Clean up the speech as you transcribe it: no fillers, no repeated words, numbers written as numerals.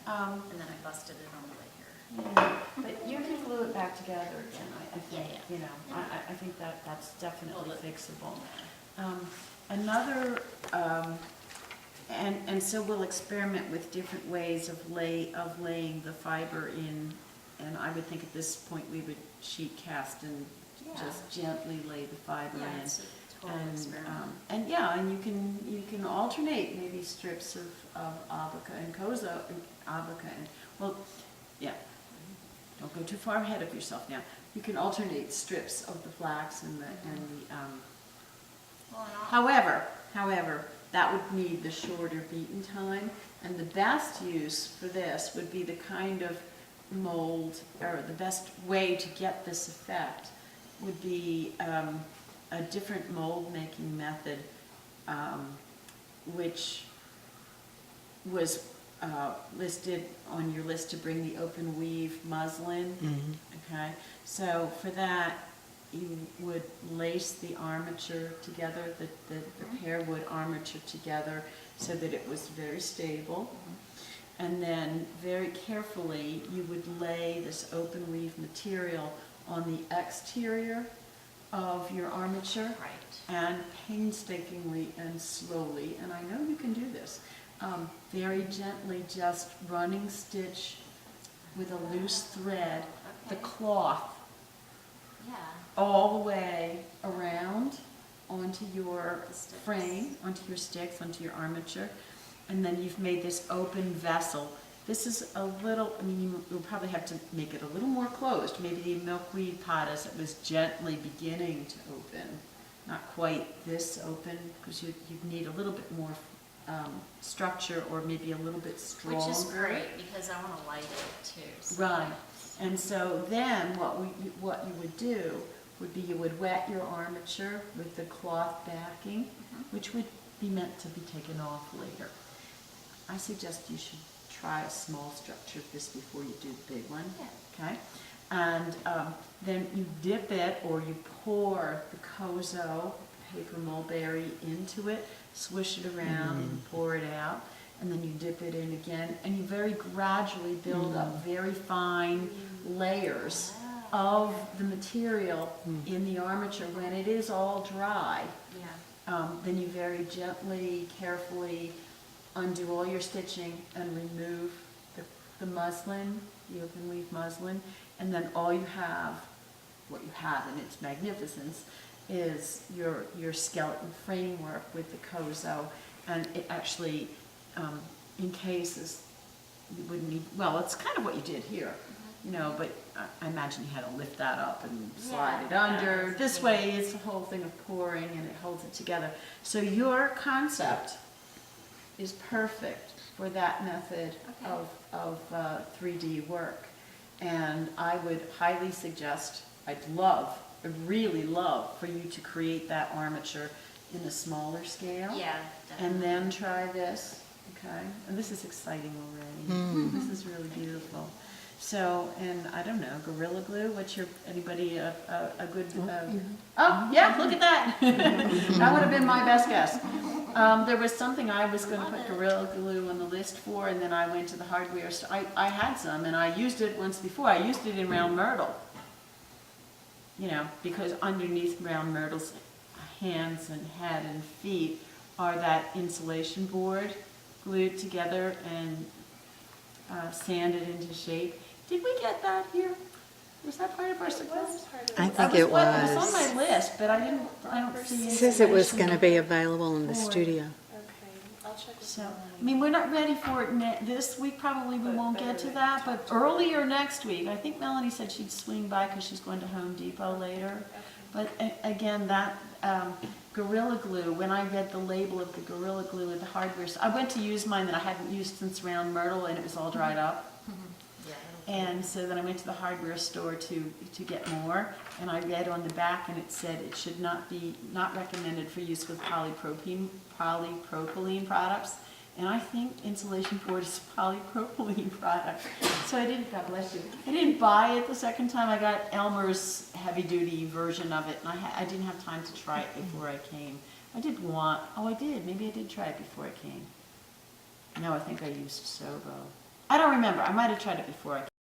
And then I busted it on the way here. Yeah, but you can glue it back together again, I think, Yeah. you know, I think that's definitely Well, fixable. Another, and so we'll experiment with different ways of laying the fiber in, and I would think at this point we would sheet cast and just gently lay the fiber Yeah, in. it's a total experiment. And yeah, and you can alternate maybe strips of abaca and kozo, abaca and, well, yeah, don't go too far ahead of yourself now. You can alternate strips of the flax and the, however, that would need the shorter beaten time, and the best use for this would be the kind of mold, or the best way to get this effect would be a different mold making method, which was listed on your list to bring the open weave muslin. Okay, so for that you would lace the armature together, the pear wood armature together, so that it was very stable. And then very carefully you would lay this open weave material on the exterior of your armature, and painstakingly and slowly, and I know you can do this, very gently just running stitch with a loose thread the cloth all the way around onto your frame, onto your sticks, onto your armature, and then you've made this open vessel. This is a little, I mean, you'll probably have to make it a little more closed. Maybe the milkweed pot as it was gently beginning to open. Not quite this open, because you'd need a little bit more structure, or maybe a little bit stronger. Which is great, because I want to light it too. So. Right. And so then what you would do would be you would wet your armature with the cloth backing, which would be meant to be taken off later. I suggest you should try a small structure of this before you do the big one. Okay? And then you dip it, or you pour the kozo, paper mulberry, into it, swish it around and pour it out, and then you dip it in again, and you very gradually build up very fine layers of the material in the armature. When it is all dry, then you very gently, carefully undo all your stitching and remove the muslin, the open weave muslin, and then all you have, what you have in its magnificence, is your skeleton framework with the kozo, and it actually encases. You wouldn't need, well, it's kind of what you did here, you know, but I imagine you had to lift that up and slide it under. This way it's the whole thing of pouring, and it holds it together. So your concept is perfect for that method of 3D work, and I would highly suggest, I'd really love for you to create that armature in a smaller scale. Yeah, definitely. And then try this, okay? And this is exciting already. This is really beautiful. So, and I don't know, Gorilla Glue, what's your, anybody a good, oh yeah, look at that. That would have been my best guess. There was something I was going to put Gorilla Glue on the list for, and then I went to the hardware store. I had some, and I used it once before. I used it in round myrtle. You know, because underneath round myrtle's hands and head and feet are that insulation board glued together and sanded into shape. Did we get that here? Was that part of our supplies? I think it was. It was on my list, but I don't see it. It says it was going to be available in the studio. Okay, I'll check with So, Melanie. I mean, we're not ready for it this week, probably we won't get to that, but earlier next week. I think Melanie said she'd swing by because she's going to Home Depot later. But again, that Gorilla Glue, when I read the label of the Gorilla Glue at the hardware store, I went to use mine that I hadn't used since round myrtle, and it was all dried up. And so then I went to the hardware store to get more, and I read on the back, and it said it should not recommended for use with polypropylene products. And I think insulation board is a polypropylene product. So I didn't, God bless you, I didn't buy it the second time. I got Elmer's heavy-duty version of it, and I didn't have time to try it before I came. I did want, oh I did, maybe I did try it before I came. No, I think I used Sobo. I don't remember. I might have tried it before I